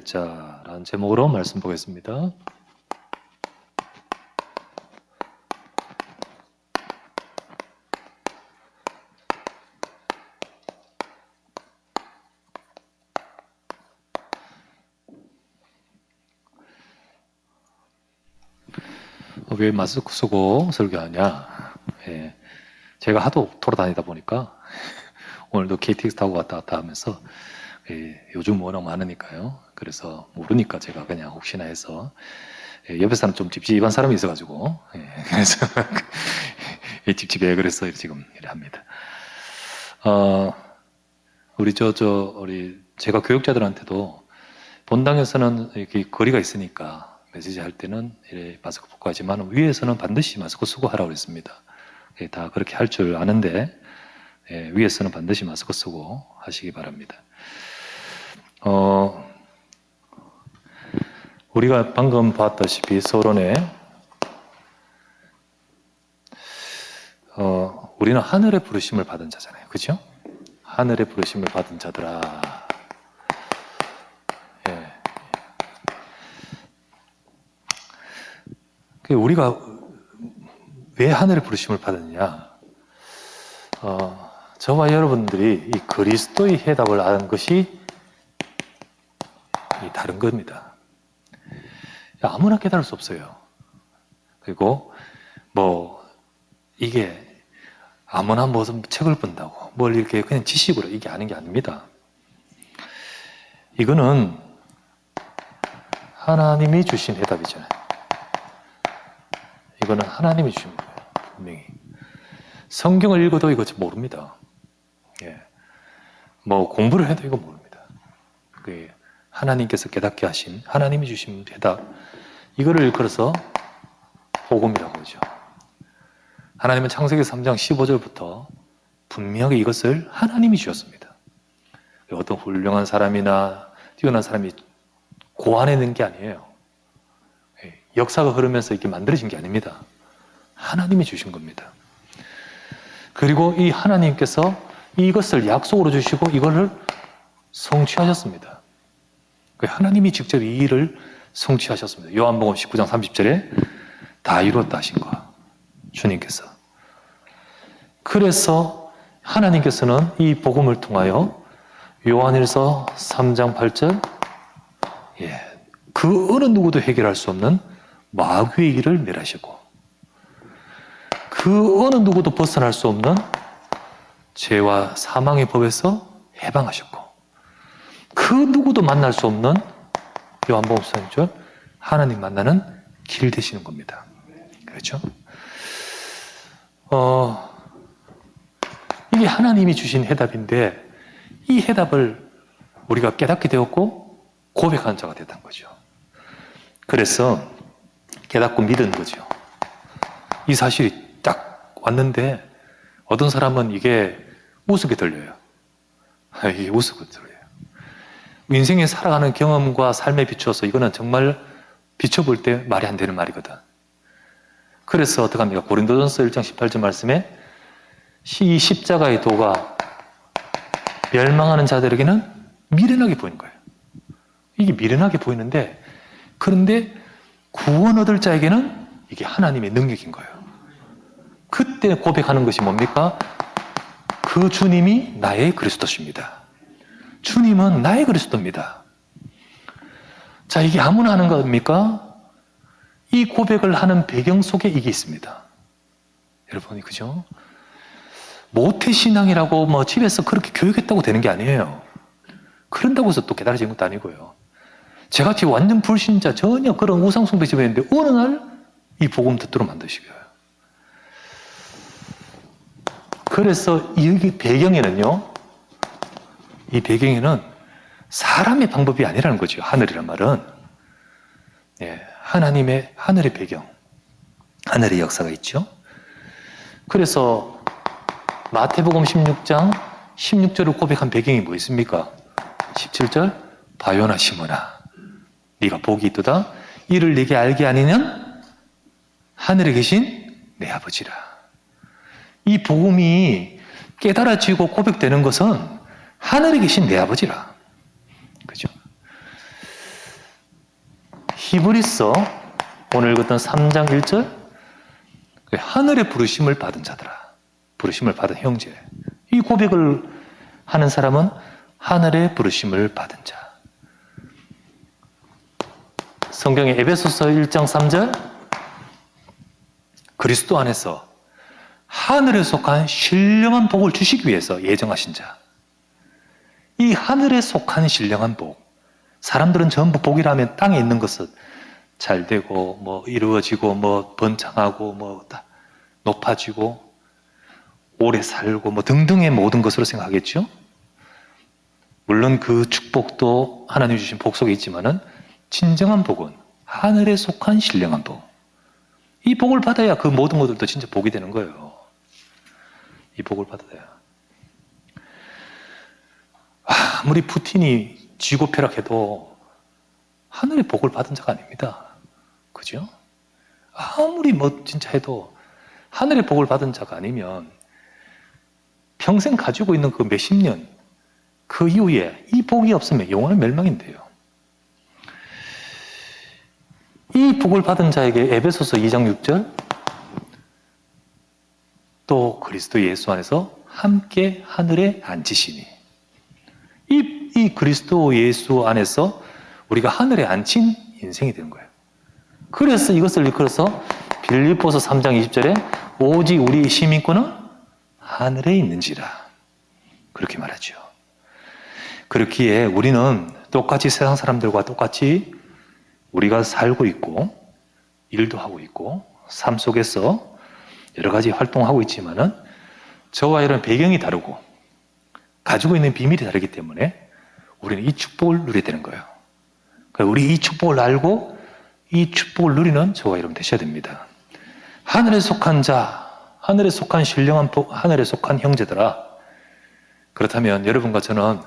자라는 제목으로 말씀 보겠습니다. 왜 마스크 쓰고 설교하냐? 제가 하도 돌아다니다 보니까 오늘도 KTX 타고 왔다 갔다 하면서 요즘 워낙 많으니까요. 그래서 모르니까 제가 그냥 혹시나 해서 옆에 사람 좀 찝찝한 사람이 있어가지고 그래서 찝찝해 그래서 지금 이래 합니다. 우리 우리 제가 교육자들한테도 본당에서는 이렇게 거리가 있으니까 메시지 할 때는 이렇게 마스크 벗고 하지만 위에서는 반드시 마스크 쓰고 하라고 그랬습니다. 다 그렇게 할 줄 아는데 위에서는 반드시 마스크 쓰고 하시기 바랍니다. 우리가 방금 봤다시피 서론에 우리는 하늘의 부르심을 받은 자잖아요. 그죠? 하늘의 부르심을 받은 자들아. 우리가 왜 하늘의 부르심을 받았냐? 저와 여러분들이 이 그리스도의 해답을 아는 것이 다른 겁니다. 아무나 깨달을 수 없어요. 그리고 이게 아무나 무슨 책을 본다고 뭘 이렇게 그냥 지식으로 이게 아는 게 아닙니다. 이거는 하나님이 주신 해답이잖아요. 이거는 하나님이 주신 거예요. 분명히. 성경을 읽어도 이거 모릅니다. 공부를 해도 이거 모릅니다. 하나님께서 깨닫게 하신 하나님이 주신 해답, 이거를 일컬어서 복음이라고 그러죠. 하나님은 창세기 3장 15절부터 분명히 이것을 하나님이 주셨습니다. 어떤 훌륭한 사람이나 뛰어난 사람이 고안해낸 게 아니에요. 역사가 흐르면서 이렇게 만들어진 게 아닙니다. 하나님이 주신 겁니다. 그리고 이 하나님께서 이것을 약속으로 주시고 이거를 성취하셨습니다. 하나님이 직접 이 일을 성취하셨습니다. 요한복음 19장 30절에 다 이루었다 하신 거, 주님께서. 그래서 하나님께서는 이 복음을 통하여 요한일서 3장 8절 그 어느 누구도 해결할 수 없는 마귀의 일을 멸하시고 그 어느 누구도 벗어날 수 없는 죄와 사망의 법에서 해방하셨고 그 누구도 만날 수 없는 요한복음 3절 하나님 만나는 길 되시는 겁니다. 그렇죠? 이게 하나님이 주신 해답인데 이 해답을 우리가 깨닫게 되었고 고백하는 자가 됐다는 거죠. 그래서 깨닫고 믿은 거죠. 이 사실이 딱 왔는데 어떤 사람은 이게 우습게 들려요. 이게 우습게 들려요. 인생에 살아가는 경험과 삶에 비추어서 이거는 정말 비춰볼 때 말이 안 되는 말이거든. 그래서 어떡합니까? 고린도전서 1장 18절 말씀에 이 십자가의 도가 멸망하는 자들에게는 미련하게 보이는 거예요. 이게 미련하게 보이는데 그런데 구원 얻을 자에게는 이게 하나님의 능력인 거예요. 그때 고백하는 것이 뭡니까? 그 주님이 나의 그리스도십니다. 주님은 나의 그리스도입니다. 자, 이게 아무나 하는 겁니까? 이 고백을 하는 배경 속에 이게 있습니다. 여러분이 그죠? 모태신앙이라고 집에서 그렇게 교육했다고 되는 게 아니에요. 그런다고 해서 또 깨달아진 것도 아니고요. 제가 지금 완전 불신자 전혀 그런 우상숭배 집에 있는데 어느 날 이 복음 듣도록 만드시고요. 그래서 여기 배경에는요, 이 배경에는 사람의 방법이 아니라는 거죠. 하늘이란 말은 하나님의 하늘의 배경, 하늘의 역사가 있죠. 그래서 마태복음 16장 16절을 고백한 배경이 뭐 있습니까? 17절 바요나 시므나 네가 복이 있도다 이를 네게 알게 하니는 하늘에 계신 내 아버지라. 이 복음이 깨달아지고 고백되는 것은 하늘에 계신 내 아버지라. 그죠? 히브리서 오늘 읽었던 3장 1절 하늘의 부르심을 받은 자들아, 부르심을 받은 형제. 이 고백을 하는 사람은 하늘의 부르심을 받은 자. 성경의 에베소서 1장 3절 그리스도 안에서 하늘에 속한 신령한 복을 주시기 위해서 예정하신 자. 이 하늘에 속한 신령한 복. 사람들은 전부 복이라면 땅에 있는 것은 잘 되고 뭐 이루어지고 뭐 번창하고 뭐 높아지고 오래 살고 뭐 등등의 모든 것으로 생각하겠죠. 물론 그 축복도 하나님 주신 복 속에 있지만은 진정한 복은 하늘에 속한 신령한 복. 이 복을 받아야 그 모든 것들도 진짜 복이 되는 거예요. 이 복을 받아야. 아무리 푸틴이 지고펴락해도 하늘의 복을 받은 자가 아닙니다. 그죠? 아무리 뭐 진짜 해도 하늘의 복을 받은 자가 아니면 평생 가지고 있는 그 몇십 년, 그 이후에 이 복이 없으면 영원한 멸망인데요. 이 복을 받은 자에게 에베소서 2장 6절 또 그리스도 예수 안에서 함께 하늘에 앉으시니 이 그리스도 예수 안에서 우리가 하늘에 앉힌 인생이 되는 거예요. 그래서 이것을 이끌어서 빌립보서 3장 20절에 오직 우리 시민권은 하늘에 있는지라 그렇게 말하죠. 그렇기에 우리는 똑같이 세상 사람들과 똑같이 우리가 살고 있고 일도 하고 있고 삶 속에서 여러 가지 활동하고 있지만은 저와 이런 배경이 다르고 가지고 있는 비밀이 다르기 때문에 우리는 이 축복을 누려야 되는 거예요. 그러니까 우리 이 축복을 알고 이 축복을 누리는 저와 여러분 되셔야 됩니다. 하늘에 속한 자, 하늘에 속한 신령한 복, 하늘에 속한 형제들아. 그렇다면 여러분과 저는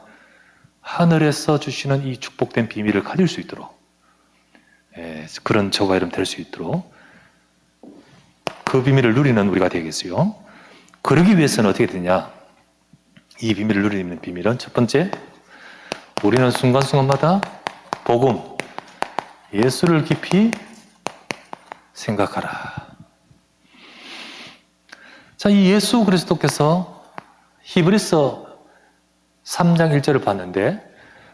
하늘에서 주시는 이 축복된 비밀을 가질 수 있도록 그런 저와 여러분 될 수 있도록 그 비밀을 누리는 우리가 되겠어요. 그러기 위해서는 어떻게 되냐? 이 비밀을 누리는 비밀은 첫 번째, 우리는 순간순간마다 복음, 예수를 깊이 생각하라. 자, 이 예수 그리스도께서 히브리서 3장 1절을 봤는데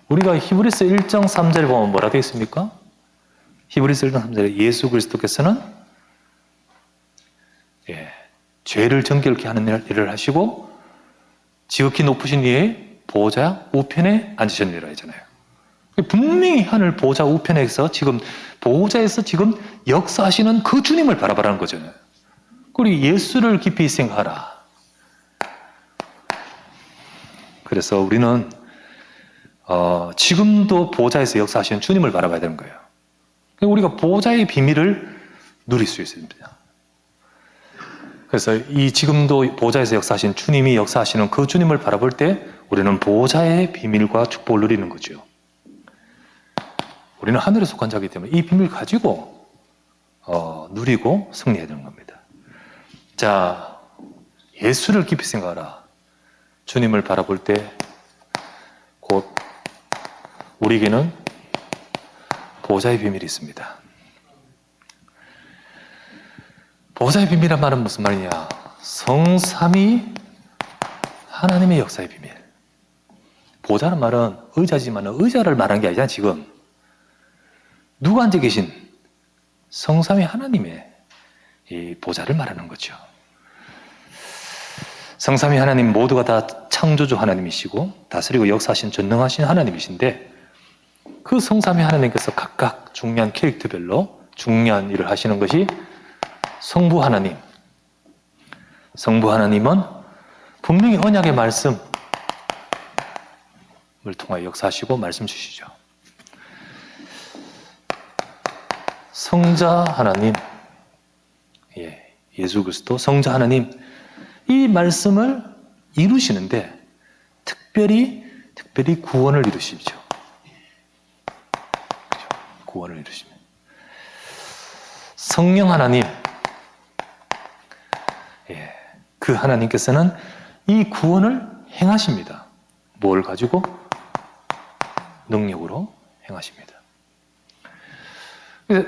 우리가 히브리서 1장 3절을 보면 뭐라 되어 있습니까? 히브리서 1장 3절에 예수 그리스도께서는 죄를 정결케 하는 일을 하시고 지극히 높으신 이의 보좌 우편에 앉으셨느니라 하잖아요. 분명히 하늘 보좌 우편에서 지금 보좌에서 지금 역사하시는 그 주님을 바라보라는 거잖아요. 그리고 예수를 깊이 생각하라. 그래서 우리는 지금도 보좌에서 역사하시는 주님을 바라봐야 되는 거예요. 우리가 보좌의 비밀을 누릴 수 있습니다. 그래서 이 지금도 보좌에서 역사하신 주님이 역사하시는 그 주님을 바라볼 때 우리는 보좌의 비밀과 축복을 누리는 거죠. 우리는 하늘에 속한 자이기 때문에 이 비밀을 가지고 누리고 승리해야 되는 겁니다. 자, 예수를 깊이 생각하라. 주님을 바라볼 때 곧 우리에게는 보좌의 비밀이 있습니다. 보좌의 비밀이란 말은 무슨 말이냐? 성삼위 하나님의 역사의 비밀. 보좌는 말은 의자지만 의자를 말하는 게 아니잖아. 지금 누가 앉아 계신 성삼위 하나님의 이 보좌를 말하는 거죠. 성삼위 하나님 모두가 다 창조주 하나님이시고 다스리고 역사하신 전능하신 하나님이신데 그 성삼위 하나님께서 각각 중요한 캐릭터별로 중요한 일을 하시는 것이 성부 하나님. 성부 하나님은 분명히 언약의 말씀을 통하여 역사하시고 말씀 주시죠. 성자 하나님, 예수 그리스도 성자 하나님, 이 말씀을 이루시는데 특별히 구원을 이루시죠. 구원을 이루시면 성령 하나님, 그 하나님께서는 이 구원을 행하십니다. 뭘 가지고? 능력으로 행하십니다.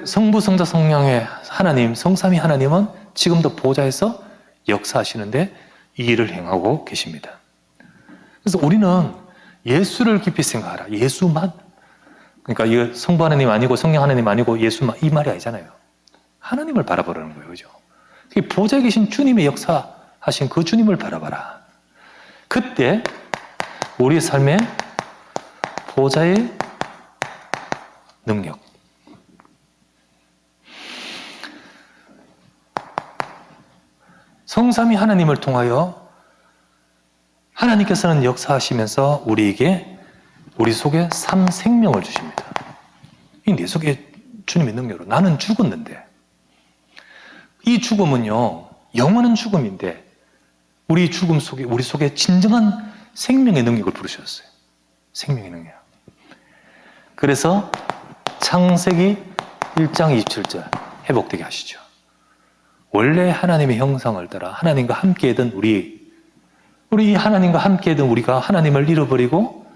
성부, 성자, 성령의 하나님, 성삼위 하나님은 지금도 보좌에서 역사하시는데 이 일을 행하고 계십니다. 그래서 우리는 예수를 깊이 생각하라. 예수만. 그러니까 이거 성부 하나님 아니고 성령 하나님 아니고 예수만, 이 말이 아니잖아요. 하나님을 바라보라는 거예요. 그죠? 보좌에 계신 주님의 역사하신 그 주님을 바라봐라. 그때 우리의 삶에 보좌의 능력, 성삼위 하나님을 통하여 하나님께서는 역사하시면서 우리에게 우리 속에 생명을 주십니다. 이 내 속에 주님의 능력으로 나는 죽었는데 이 죽음은요 영원한 죽음인데 우리 죽음 속에 우리 속에 진정한 생명의 능력을 부르셨어요. 생명의 능력. 그래서 창세기 1장 27절 회복되게 하시죠. 원래 하나님의 형상을 따라 하나님과 함께했던 우리 하나님과 함께했던 우리가 하나님을 잃어버리고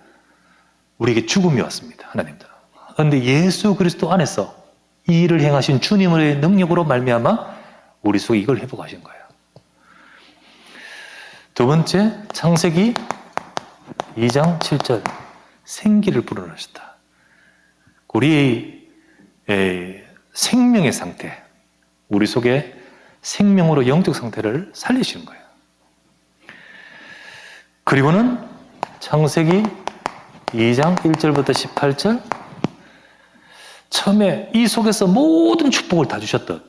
우리에게 죽음이 왔습니다. 하나님들. 그런데 예수 그리스도 안에서 이 일을 행하신 주님의 능력으로 말미암아 우리 속에 이걸 회복하신 거예요. 두 번째, 창세기 2장 7절 생기를 불어넣으셨다. 우리의 생명의 상태, 우리 속에 생명으로 영적 상태를 살리시는 거예요. 그리고는 창세기 2장 1절부터 18절 처음에 이 속에서 모든 축복을 다 주셨던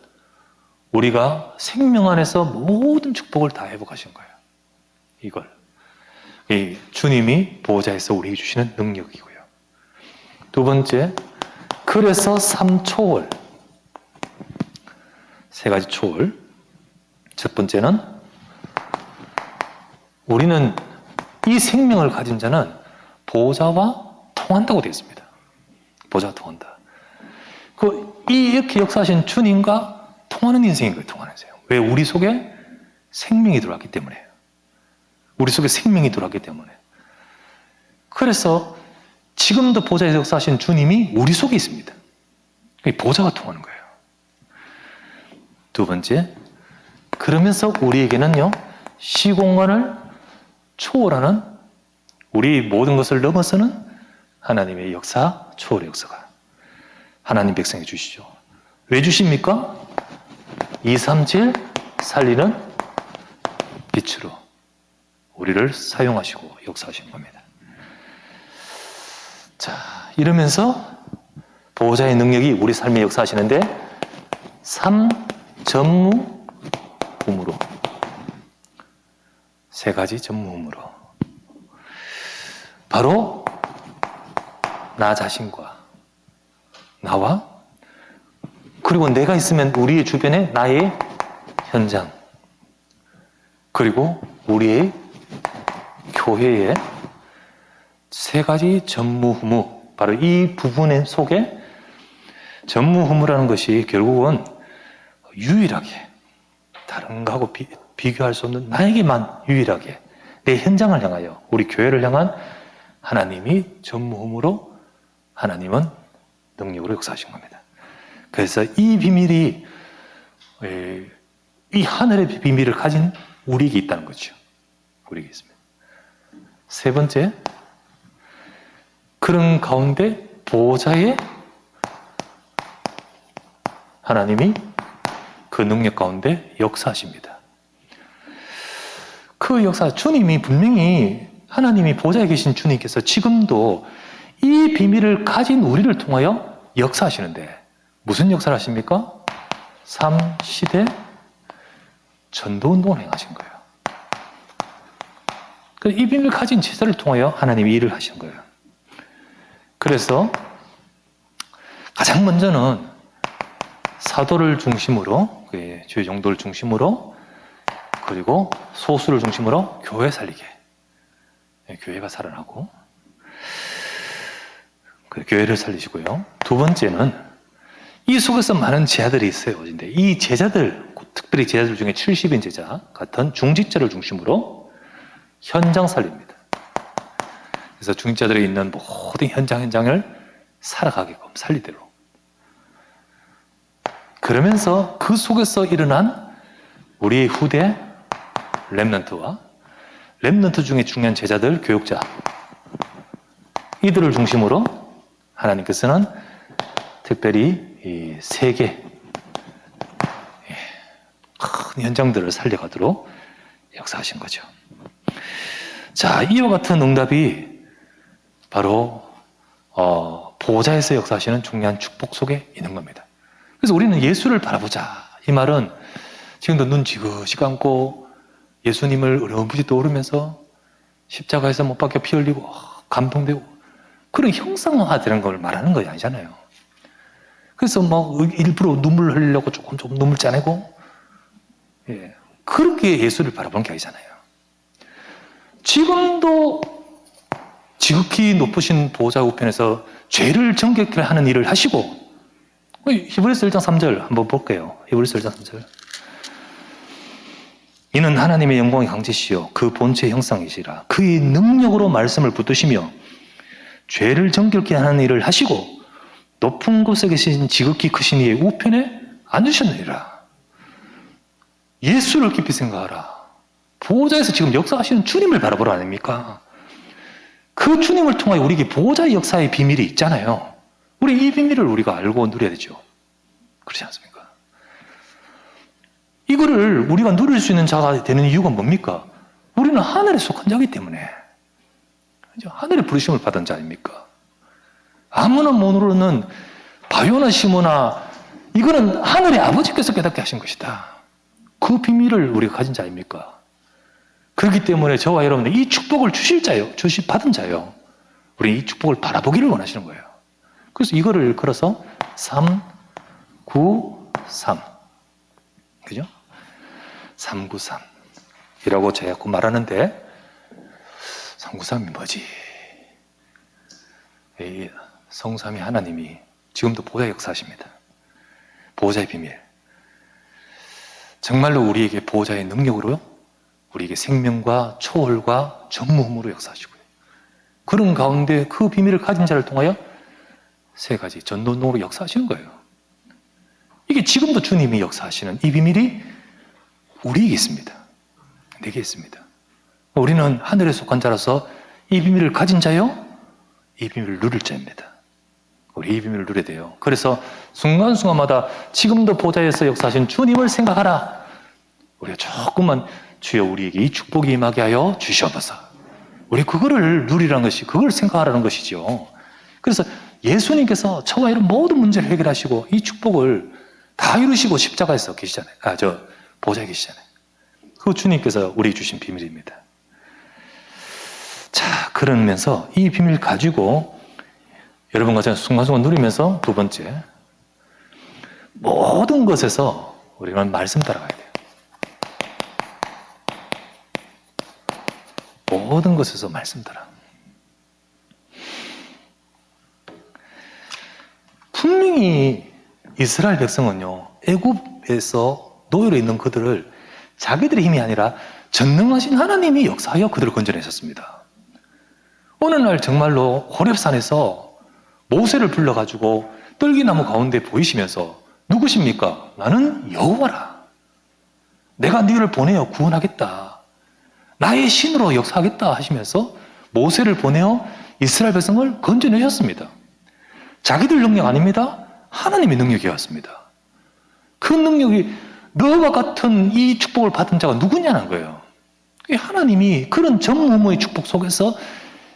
우리가 생명 안에서 모든 축복을 다 회복하신 거예요. 이걸 주님이 보호자에서 우리에게 주시는 능력이고요. 두 번째, 그래서 3초월 세 가지 초월. 첫 번째는 우리는 이 생명을 가진 자는 보호자와 통한다고 되어 있습니다. 보호자와 통한다. 이렇게 역사하신 주님과 통하는 인생인 거예요. 통하는 인생. 왜? 우리 속에 생명이 들어왔기 때문에. 우리 속에 생명이 들어왔기 때문에. 그래서 지금도 보좌에서 역사하신 주님이 우리 속에 있습니다. 보좌가 통하는 거예요. 두 번째, 그러면서 우리에게는요, 시공간을 초월하는 우리 모든 것을 넘어서는 하나님의 역사, 초월의 역사가 하나님 백성에 주시죠. 왜 주십니까? 237 살리는 빛으로 우리를 사용하시고 역사하신 겁니다. 자, 이러면서 보호자의 능력이 우리 삶에 역사하시는데 3 전무후무로 세 가지 전무후무로 바로 나 자신과 나와 그리고 내가 있으면 우리의 주변에 나의 현장 그리고 우리의 교회의 세 가지 전무후무 바로 이 부분 속에 전무후무라는 것이 결국은 유일하게 다른 거하고 비교할 수 없는 나에게만 유일하게 내 현장을 향하여 우리 교회를 향한 하나님이 전무후무로 하나님은 능력으로 역사하신 겁니다. 그래서 이 비밀이 이 하늘의 비밀을 가진 우리에게 있다는 거죠. 우리에게 있습니다. 세 번째, 그런 가운데 보호자의 하나님이 그 능력 가운데 역사하십니다. 그 역사, 주님이 분명히 하나님이 보좌에 계신 주님께서 지금도 이 비밀을 가진 우리를 통하여 역사하시는데 무슨 역사를 하십니까? 3시대 전도운동을 행하신 거예요. 이 비밀을 가진 제자를 통하여 하나님이 일을 하신 거예요. 그래서 가장 먼저는 사도를 중심으로 주의 정도를 중심으로 그리고 소수를 중심으로 교회 살리게 교회가 살아나고 교회를 살리시고요. 두 번째는 이 속에서 많은 제자들이 있어요. 근데 이 제자들 특별히 제자들 중에 70인 제자 같은 중직자를 중심으로 현장 살립니다. 그래서 중직자들이 있는 모든 현장을 살아가게끔 살리대로 그러면서 그 속에서 일어난 우리 후대 렘넌트와 렘넌트 중에 중요한 제자들, 교육자, 이들을 중심으로 하나님께서는 특별히 이 세계 큰 현장들을 살려가도록 역사하신 거죠. 자, 이와 같은 응답이 바로 보호자에서 역사하시는 중요한 축복 속에 있는 겁니다. 그래서 우리는 예수를 바라보자. 이 말은 지금도 눈 지그시 감고 예수님을 어렴풋이 떠오르면서 십자가에서 못 박혀 피 흘리고 감동되고 그런 형상화되는 걸 말하는 것이 아니잖아요. 그래서 일부러 눈물 흘리려고 조금 눈물 짜내고 그렇게 예수를 바라보는 게 아니잖아요. 지금도 지극히 높으신 보호자 우편에서 죄를 정결케 하는 일을 하시고 히브리서 1장 3절 한번 볼게요. 히브리서 1장 3절. 이는 하나님의 영광의 강지시요 그 본체의 형상이시라. 그의 능력으로 말씀을 붙드시며 죄를 정결케 하는 일을 하시고 높은 곳에 계신 지극히 크신 이의 우편에 앉으셨느니라. 예수를 깊이 생각하라. 보호자에서 지금 역사하시는 주님을 바라보라 아닙니까? 그 주님을 통하여 우리에게 보호자의 역사의 비밀이 있잖아요. 우리 이 비밀을 우리가 알고 누려야 되죠. 그렇지 않습니까? 이거를 우리가 누릴 수 있는 자가 되는 이유가 뭡니까? 우리는 하늘에 속한 자이기 때문에. 하늘의 부르심을 받은 자 아닙니까? 아무나 모르는 바요나 시모나 이거는 하늘의 아버지께서 깨닫게 하신 것이다. 그 비밀을 우리가 가진 자 아닙니까? 그렇기 때문에 저와 여러분들 이 축복을 주실 자요. 받은 자요. 우리 이 축복을 바라보기를 원하시는 거예요. 그래서 이거를 걸어서 3, 9, 3. 그죠? 393 이라고 자꾸 말하는데 393이 뭐지? 이 성삼위 하나님이 지금도 보호자 역사하십니다. 보호자의 비밀. 정말로 우리에게 보호자의 능력으로 우리에게 생명과 초월과 전무후무로 역사하시고요. 그런 가운데 그 비밀을 가진 자를 통하여 세 가지 전도능으로 역사하시는 거예요. 이게 지금도 주님이 역사하시는 이 비밀이 우리에게 있습니다. 내게 있습니다. 우리는 하늘에 속한 자라서 이 비밀을 가진 자요, 이 비밀을 누릴 자입니다. 우리 이 비밀을 누려야 돼요. 그래서 순간순간마다 지금도 보좌에서 역사하신 주님을 생각하라. 우리가 조금만 주여 우리에게 이 축복이 임하게 하여 주시옵소서. 우리 그거를 누리라는 것이, 그걸 생각하라는 것이죠. 그래서 예수님께서 저와 이런 모든 문제를 해결하시고 이 축복을 다 이루시고 십자가에서 계시잖아요. 보좌에 계시잖아요. 그 주님께서 우리 주신 비밀입니다. 자, 그러면서 이 비밀 가지고 여러분과 제가 순간순간 누리면서 두 번째, 모든 것에서 우리는 말씀 따라가야 돼요. 모든 것에서 말씀 따라. 분명히 이스라엘 백성은요, 애굽에서 노예로 있는 그들을 자기들의 힘이 아니라 전능하신 하나님이 역사하여 그들을 건져내셨습니다. 어느 날 정말로 호렙산에서 모세를 불러가지고 떨기나무 가운데 보이시면서 누구십니까? 나는 여호와라. 내가 너희를 보내어 구원하겠다. 나의 신으로 역사하겠다 하시면서 모세를 보내어 이스라엘 백성을 건져내셨습니다. 자기들 능력 아닙니다. 하나님의 능력이었습니다. 그 능력이 너와 같은 이 축복을 받은 자가 누구냐는 거예요. 하나님이 그런 전무후무의 축복 속에서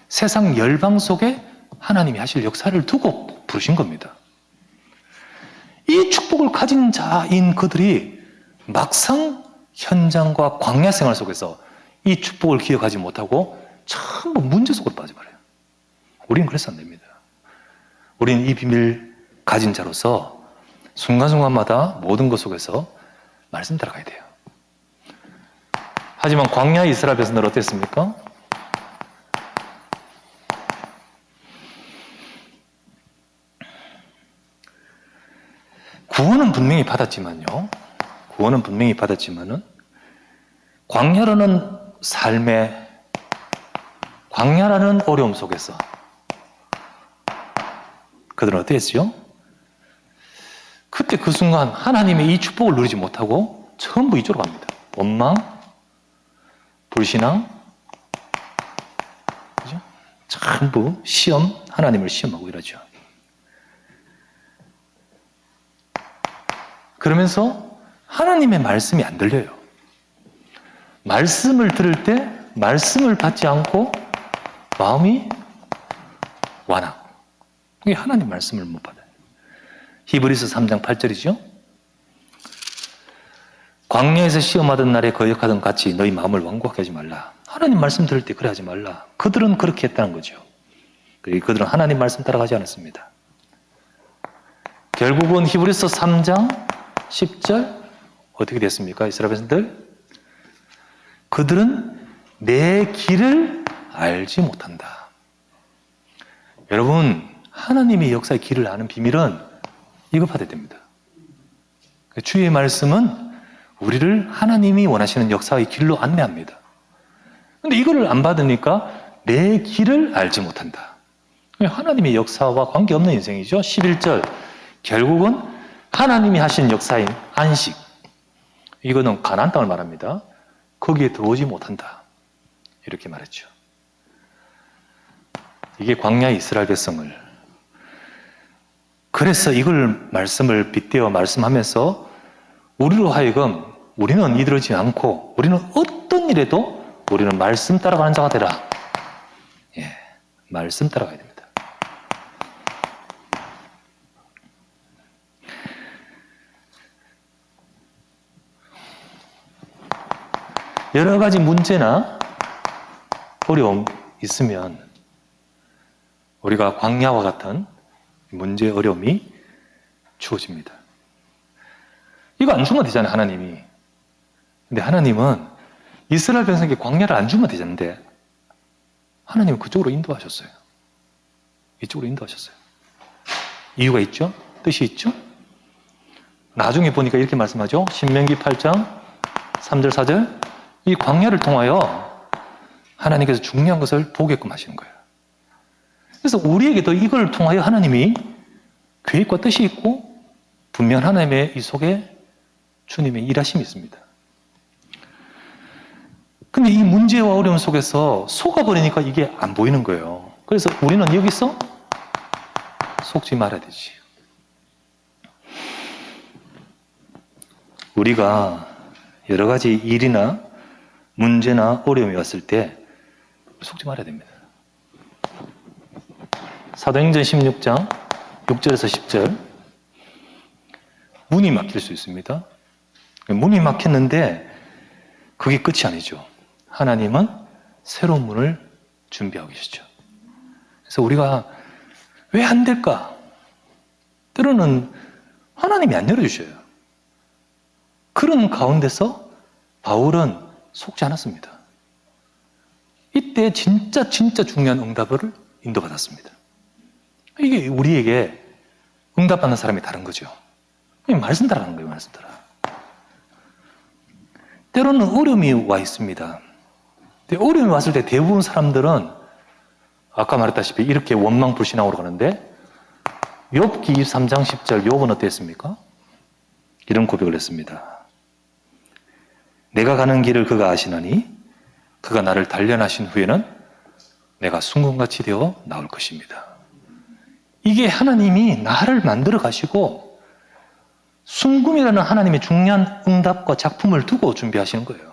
세상 열방 속에 하나님이 하실 역사를 두고 부르신 겁니다. 이 축복을 가진 자인 그들이 막상 현장과 광야 생활 속에서 이 축복을 기억하지 못하고 전부 문제 속으로 빠져버려요. 우리는 그래서 안 됩니다. 우리는 이 비밀 가진 자로서 순간순간마다 모든 것 속에서 말씀 따라가야 돼요. 하지만 광야 이스라엘 백성들 어땠습니까? 구원은 분명히 받았지만요. 구원은 분명히 받았지만은 광야라는 삶의 광야라는 어려움 속에서 그들은 어땠어요? 그때 그 순간 하나님의 이 축복을 누리지 못하고 전부 이쪽으로 갑니다. 원망, 불신앙, 그죠? 전부 시험, 하나님을 시험하고 이러죠. 그러면서 하나님의 말씀이 안 들려요. 말씀을 들을 때 말씀을 받지 않고 마음이 완악. 그게 하나님 말씀을 못 받아요. 히브리서 3장 8절이죠. 광야에서 시험하던 날에 거역하던 같이 너희 마음을 완고하게 하지 말라. 하나님 말씀 들을 때 그래 하지 말라. 그들은 그렇게 했다는 거죠. 그들은 하나님 말씀 따라가지 않았습니다. 결국은 히브리서 3장 10절 어떻게 됐습니까? 이스라엘 백성들, 그들은 내 길을 알지 못한다. 여러분, 하나님의 역사의 길을 아는 비밀은 이거 받아야 됩니다. 주의 말씀은 우리를 하나님이 원하시는 역사의 길로 안내합니다. 근데 이거를 안 받으니까 내 길을 알지 못한다. 하나님의 역사와 관계없는 인생이죠. 11절, 결국은 하나님이 하신 역사인 안식, 이거는 가나안 땅을 말합니다. 거기에 들어오지 못한다. 이렇게 말했죠. 이게 광야의 이스라엘 백성을, 그래서 이걸 말씀을 빗대어 말씀하면서 우리로 하여금 우리는 이들지 않고 우리는 어떤 일에도 우리는 말씀 따라가는 자가 되라. 예, 말씀 따라가야 됩니다. 여러 가지 문제나 어려움 있으면 우리가 광야와 같은 문제, 어려움이 주어집니다. 이거 안 주면 되잖아요, 하나님이. 근데 하나님은 이스라엘 백성에게 광야를 안 주면 되는데 하나님은 그쪽으로 인도하셨어요. 이쪽으로 인도하셨어요. 이유가 있죠? 뜻이 있죠? 나중에 보니까 이렇게 말씀하죠. 신명기 8장 3절 4절, 이 광야를 통하여 하나님께서 중요한 것을 보게끔 하시는 거예요. 그래서 우리에게도 이걸 통하여 하나님이 계획과 뜻이 있고 분명 하나님의 이 속에 주님의 일하심이 있습니다. 근데 이 문제와 어려움 속에서 속아버리니까 이게 안 보이는 거예요. 그래서 우리는 여기서 속지 말아야 되지. 우리가 여러 가지 일이나 문제나 어려움이 왔을 때 속지 말아야 됩니다. 사도행전 16장 6절에서 10절, 문이 막힐 수 있습니다. 문이 막혔는데 그게 끝이 아니죠. 하나님은 새로운 문을 준비하고 계시죠. 그래서 우리가 왜 안 될까? 때로는 하나님이 안 열어주셔요. 그런 가운데서 바울은 속지 않았습니다. 이때 진짜 중요한 응답을 인도받았습니다. 이게 우리에게 응답받는 사람이 다른 거죠. 그냥 말씀 따라가는 거예요, 말씀 따라. 때로는 어려움이 와 있습니다. 근데 어려움이 왔을 때 대부분 사람들은 아까 말했다시피 이렇게 원망 불신앙으로 가는데, 욥기 23장 10절, 욥은 어땠습니까? 이런 고백을 했습니다. 내가 가는 길을 그가 아시나니 그가 나를 단련하신 후에는 내가 순금같이 되어 나올 것입니다. 이게 하나님이 나를 만들어 가시고 순금이라는 하나님의 중요한 응답과 작품을 두고 준비하시는 거예요.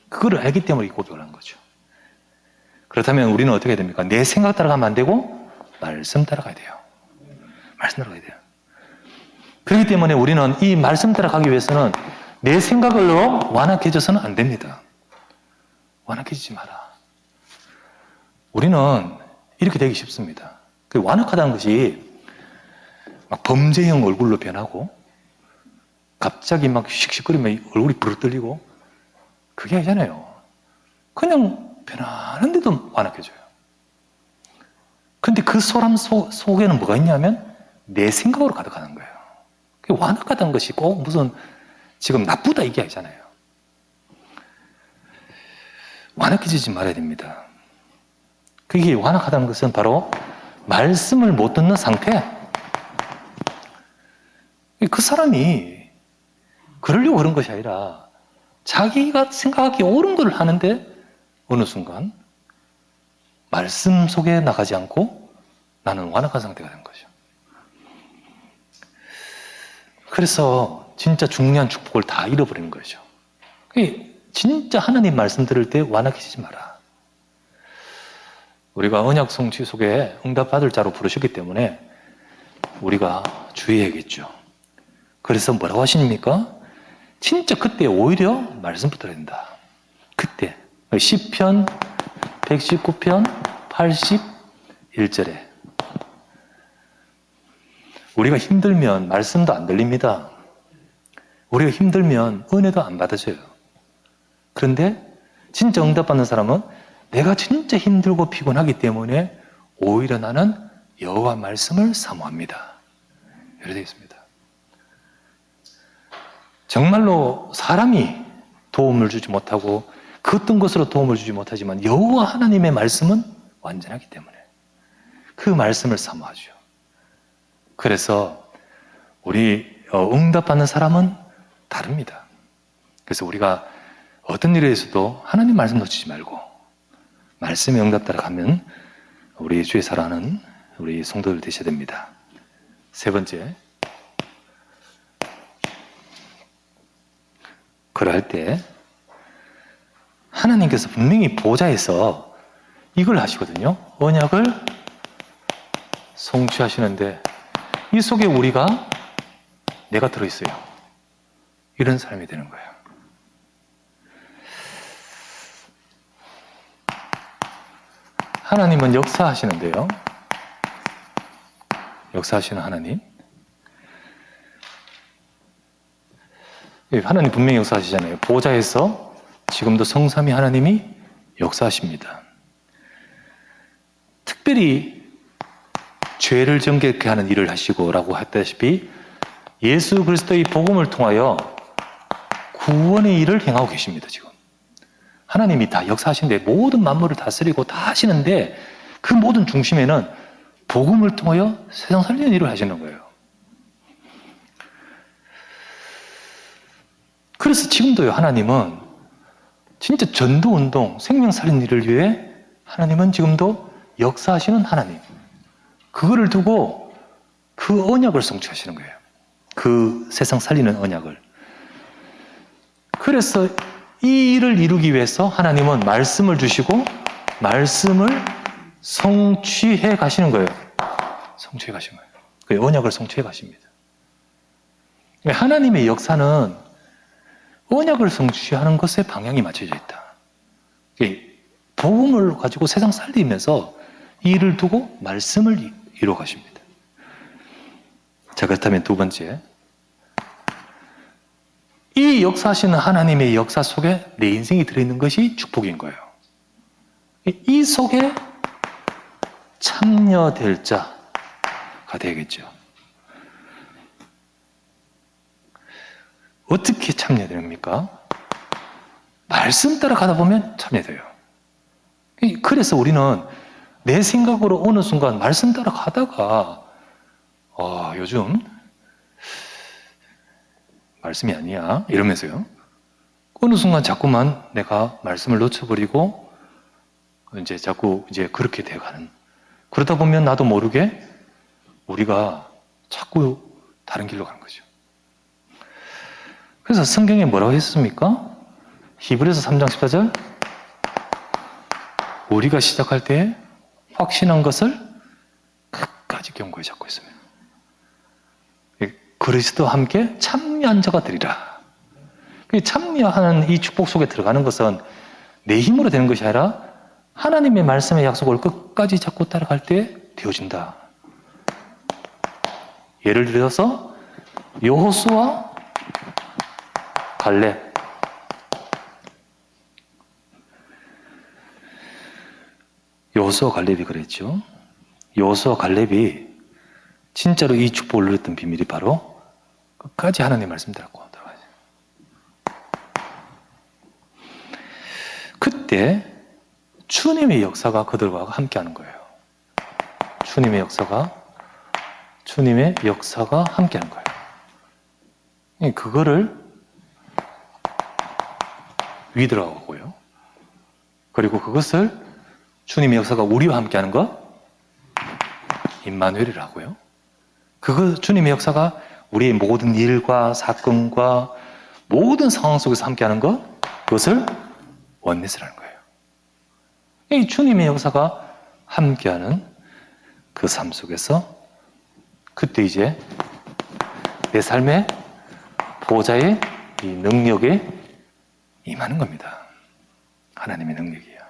그거를 알기 때문에 이 고백을 한 거죠. 그렇다면 우리는 어떻게 해야 됩니까? 내 생각 따라가면 안 되고 말씀 따라가야 돼요. 말씀 따라가야 돼요. 그렇기 때문에 우리는 이 말씀 따라가기 위해서는 내 생각으로 완악해져서는 안 됩니다. 완악해지지 마라. 우리는 이렇게 되기 쉽습니다. 그 완악하다는 것이 막 범죄형 얼굴로 변하고 갑자기 막 씩씩거리면 얼굴이 부르 떨리고 그게 아니잖아요. 그냥 편안한데도 완악해져요. 근데 그 사람 속에는 뭐가 있냐면 내 생각으로 가득하는 거예요. 완악하다는 것이 꼭 무슨 지금 나쁘다 이게 아니잖아요. 완악해지지 말아야 됩니다. 그게 완악하다는 것은 바로 말씀을 못 듣는 상태. 그 사람이 그러려고 그런 것이 아니라 자기가 생각하기 옳은 걸 하는데 어느 순간 말씀 속에 나가지 않고 나는 완악한 상태가 된 거죠. 그래서 진짜 중요한 축복을 다 잃어버리는 거죠. 진짜 하나님 말씀 들을 때 완악해지지 마라. 우리가 언약 성취 속에 응답받을 자로 부르셨기 때문에 우리가 주의해야겠죠. 그래서 뭐라고 하십니까? 진짜 그때 오히려 말씀 붙어야 된다. 그때 시편 119편 81절에 우리가 힘들면 말씀도 안 들립니다. 우리가 힘들면 은혜도 안 받아져요. 그런데 진짜 응답받는 사람은 내가 진짜 힘들고 피곤하기 때문에 오히려 나는 여호와 말씀을 사모합니다. 이렇게 되어 있습니다. 정말로 사람이 도움을 주지 못하고 그 어떤 것으로 도움을 주지 못하지만 여호와 하나님의 말씀은 완전하기 때문에 그 말씀을 사모하죠. 그래서 우리 응답받는 사람은 다릅니다. 그래서 우리가 어떤 일에 있어도 하나님 말씀 놓치지 말고 말씀의 응답 따라가면 우리 주의 사랑하는 우리 성도들 되셔야 됩니다. 세 번째, 그럴 때 하나님께서 분명히 보좌에서 이걸 하시거든요. 언약을 성취하시는데 이 속에 우리가 내가 들어있어요. 이런 사람이 되는 거예요. 하나님은 역사하시는데요. 역사하시는 하나님. 하나님 분명히 역사하시잖아요. 보좌에서 지금도 성삼위 하나님이 역사하십니다. 특별히 죄를 정결케 하는 일을 하시고 라고 했다시피 예수 그리스도의 복음을 통하여 구원의 일을 행하고 계십니다. 지금 하나님이 다 역사하시는데 모든 만물을 다스리고 다 하시는데 그 모든 중심에는 복음을 통하여 세상 살리는 일을 하시는 거예요. 그래서 지금도요, 하나님은 진짜 전도운동, 생명 살리는 일을 위해 하나님은 지금도 역사하시는 하나님. 그거를 두고 그 언약을 성취하시는 거예요. 그 세상 살리는 언약을. 그래서 이 일을 이루기 위해서 하나님은 말씀을 주시고 말씀을 성취해 가시는 거예요. 성취해 가시는 거예요. 그 언약을 성취해 가십니다. 하나님의 역사는 언약을 성취하는 것에 방향이 맞춰져 있다. 복음을 가지고 세상 살리면서 이 일을 두고 말씀을 이루어 가십니다. 자, 그렇다면 두 번째, 이 역사하시는 하나님의 역사 속에 내 인생이 들어있는 것이 축복인 거예요. 이 속에 참여될 자가 되겠죠. 어떻게 참여됩니까? 말씀 따라 가다 보면 참여돼요. 그래서 우리는 내 생각으로 어느 순간 말씀 따라 가다가 요즘 말씀이 아니야 이러면서요. 어느 순간 자꾸만 내가 말씀을 놓쳐버리고 이제 자꾸 그렇게 돼가는. 그러다 보면 나도 모르게 우리가 자꾸 다른 길로 가는 거죠. 그래서 성경에 뭐라고 했습니까? 히브리서 3장 14절 우리가 시작할 때 확신한 것을 끝까지 경고에 잡고 있습니다. 그리스도와 함께 참여한 자가 되리라. 참여하는 이 축복 속에 들어가는 것은 내 힘으로 되는 것이 아니라 하나님의 말씀의 약속을 끝까지 잡고 따라갈 때 되어진다. 예를 들어서 여호수아 갈렙, 여호수아 갈렙이 그랬죠. 여호수아 갈렙이 진짜로 이 축복을 누렸던 비밀이 바로 끝까지 하나님의 말씀 들었고 들어가죠. 그때 주님의 역사가 그들과 함께하는 거예요. 주님의 역사가 함께하는 거예요. 그거를 위드라고 하고요. 그리고 그것을 주님의 역사가 우리와 함께하는 것 임마누엘이라고요. 그거 주님의 역사가 우리의 모든 일과 사건과 모든 상황 속에서 함께하는 것, 그것을 원네스라는 거예요. 이 주님의 역사가 함께하는 그 삶 속에서 그때 이제 내 삶의 보호자의 이 능력에 임하는 겁니다. 하나님의 능력이에요.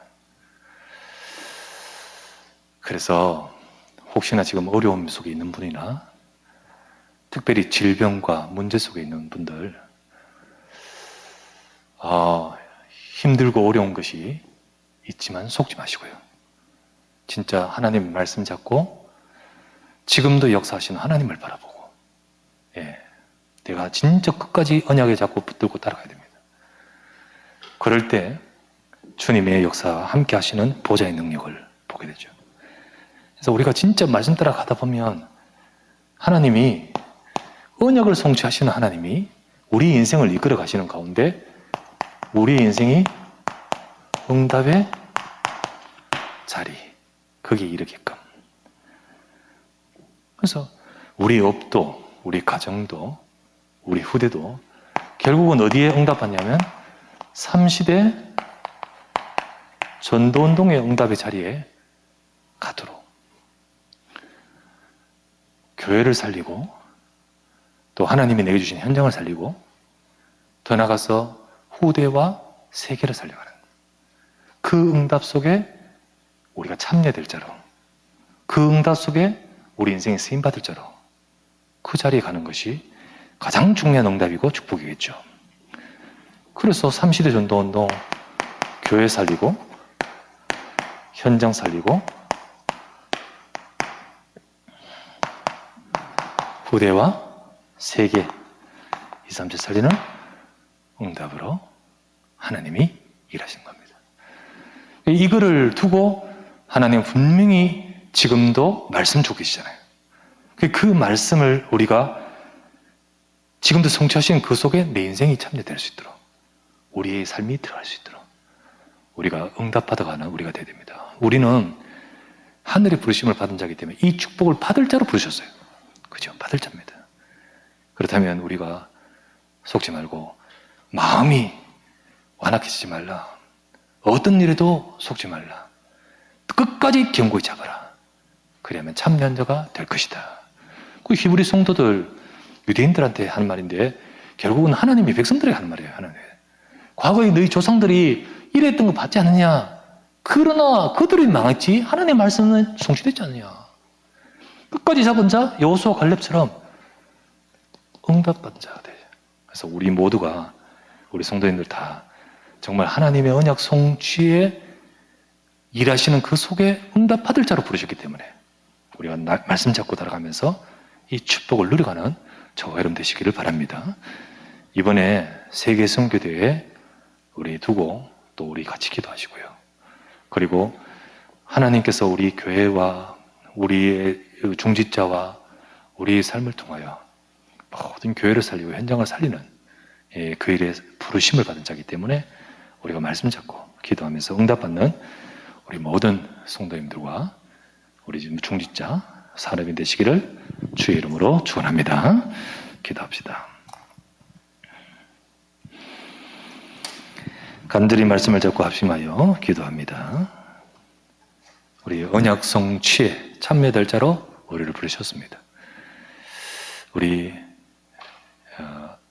그래서 혹시나 지금 어려움 속에 있는 분이나 특별히 질병과 문제 속에 있는 분들, 힘들고 어려운 것이 있지만 속지 마시고요. 진짜 하나님 말씀 잡고 지금도 역사하시는 하나님을 바라보고, 내가 진짜 끝까지 언약에 잡고 붙들고 따라가야 됩니다. 그럴 때 주님의 역사와 함께 하시는 보좌의 능력을 보게 되죠. 그래서 우리가 진짜 말씀 따라 가다 보면 하나님이, 언약을 성취하시는 하나님이 우리 인생을 이끌어 가시는 가운데 우리 인생이 응답의 자리, 거기에 이르게끔. 그래서 우리 업도, 우리 가정도, 우리 후대도 결국은 어디에 응답하냐면 3시대 전도운동의 응답의 자리에 가도록 교회를 살리고 또 하나님이 내게 주신 현장을 살리고 더 나아가서 후대와 세계를 살려가는 그 응답 속에 우리가 참여될 자로, 그 응답 속에 우리 인생에 쓰임받을 자로 그 자리에 가는 것이 가장 중요한 응답이고 축복이겠죠. 그래서 3시대 전도운동, 교회 살리고 현장 살리고 후대와 세계 2, 3체 살리는 응답으로 하나님이 일하신 겁니다. 이거를 두고 하나님은 분명히 지금도 말씀 주고 계시잖아요. 그 말씀을 우리가 지금도 성취하신 그 속에 내 인생이 참여될 수 있도록, 우리의 삶이 들어갈 수 있도록 우리가 응답받아가는 우리가 되어야 됩니다. 우리는 하늘의 부르심을 받은 자이기 때문에 이 축복을 받을 자로 부르셨어요. 그죠? 받을 자입니다. 그렇다면 우리가 속지 말고 마음이 완악해지지 말라. 어떤 일에도 속지 말라. 끝까지 견고히 잡아라. 그래야만 참여한 자가 될 것이다. 그 히브리 성도들, 유대인들한테 하는 말인데 결국은 하나님이 백성들에게 하는 말이에요. 하나님. 과거에 너희 조상들이 이랬던 거 받지 않느냐? 그러나 그들이 망했지 하나님의 말씀은 성취되지 않느냐? 끝까지 잡은 자, 여호수아 갈렙처럼 응답받은 자가 돼. 그래서 우리 모두가, 우리 성도님들 다 정말 하나님의 언약 성취에 일하시는 그 속에 응답받을 자로 부르셨기 때문에 우리가 말씀 잡고 따라가면서 이 축복을 누려가는 저와 여러분 되시기를 바랍니다. 이번에 세계 선교대회에 우리 두고 또 우리 같이 기도하시고요. 그리고 하나님께서 우리 교회와 우리의 중직자와 우리의 삶을 통하여 모든 교회를 살리고 현장을 살리는 그 일에 부르심을 받은 자이기 때문에 우리가 말씀 잡고 기도하면서 응답받는 우리 모든 성도님들과 우리 지금 중직자, 산업인 되시기를 주의 이름으로 축원합니다. 기도합시다. 간절히 말씀을 잡고 합심하여 기도합니다. 우리 언약 성취에 참여될 자로 우리를 부르셨습니다. 우리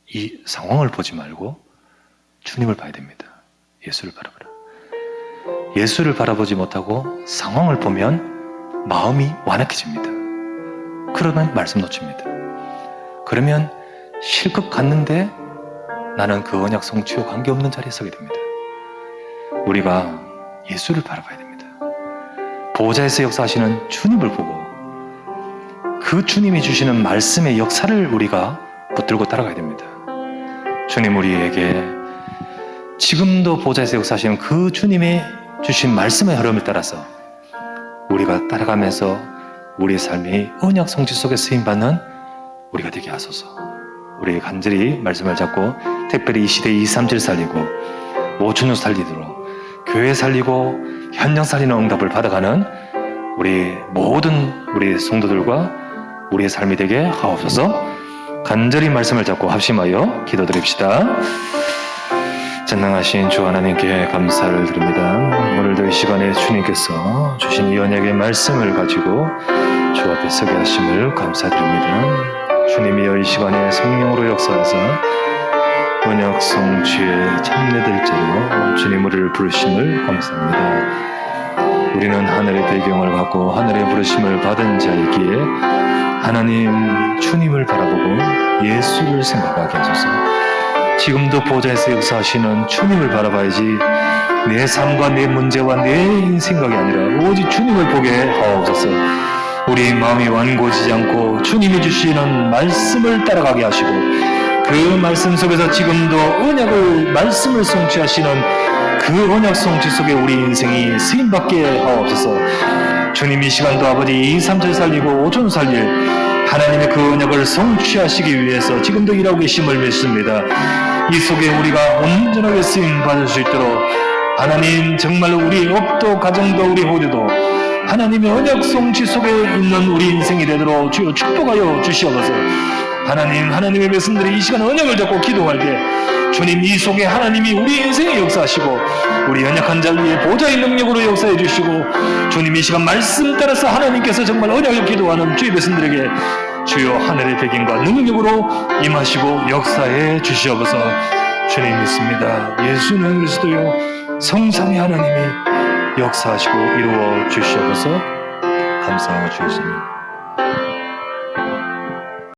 이 상황을 보지 말고 주님을 봐야 됩니다. 예수를 바라보라. 예수를 바라보지 못하고 상황을 보면 마음이 완악해집니다. 그러면 말씀 놓칩니다. 그러면 실컷 갔는데 나는 그 언약 성취와 관계없는 자리에 서게 됩니다. 우리가 예수를 바라봐야 됩니다. 보호자에서 역사하시는 주님을 보고 그 주님이 주시는 말씀의 역사를 우리가 붙들고 따라가야 됩니다. 주님 우리에게 지금도 보호자에서 역사하시는 그 주님의 주신 말씀의 흐름을 따라서 우리가 따라가면서 우리의 삶이 언약 성취 속에 쓰임받는 우리가 되게 하소서. 우리 간절히 말씀을 잡고 특별히 이 시대 237 살리고 5천년 살리도록 교회 살리고 현장 살리는 응답을 받아가는 우리 모든 우리 성도들과 우리의 삶이 되게 하옵소서. 간절히 말씀을 잡고 합심하여 기도드립시다. 전능하신 주 하나님께 감사를 드립니다. 오늘도 이 시간에 주님께서 주신 이 언약의 말씀을 가지고 주 앞에 서게 하심을 감사드립니다. 주님이여 이 시간에 성령으로 역사하사 언약 성취의 참내될 자로 주님 우리를 부르심을 감사합니다. 우리는 하늘의 배경을 갖고 하늘의 부르심을 받은 자이기에 하나님 주님을 바라보고 예수를 생각하게 하소서. 지금도 보좌에서 역사하시는 주님을 바라봐야지 내 삶과 내 문제와 내 인생각이 아니라 오직 주님을 보게 하옵소서. 우리 마음이 완고지지 않고 주님이 주시는 말씀을 따라가게 하시고 그 말씀 속에서 지금도 언약을 말씀을 성취하시는 그 언약 성취 속에 우리 인생이 쓰임받게 하옵소서. 주님 이 시간도 아버지 237 살리고 5천 살릴 하나님의 그 언약을 성취하시기 위해서 지금도 일하고 계심을 믿습니다. 이 속에 우리가 온전하게 쓰임받을 수 있도록 하나님 정말로 우리 업도 가정도 우리 호주도 하나님의 언약 성취 속에 있는 우리 인생이 되도록 주여 축복하여 주시옵소서. 하나님, 하나님의 백성들이 이 시간 언약을 잡고 기도할 때 주님 이 속에 하나님이 우리 인생에 역사하시고 우리 연약한 자 위에 보좌의 능력으로 역사해 주시고 주님 이 시간 말씀 따라서 하나님께서 정말 언약을 기도하는 주의 백성들에게 주여 하늘의 백인과 능력으로 임하시고 역사해 주시옵소서. 주님 믿습니다. 예수는 그리스도요 성삼위 하나님이 역사하시고 이루어 주시옵소서. 감사하고 주였습니다.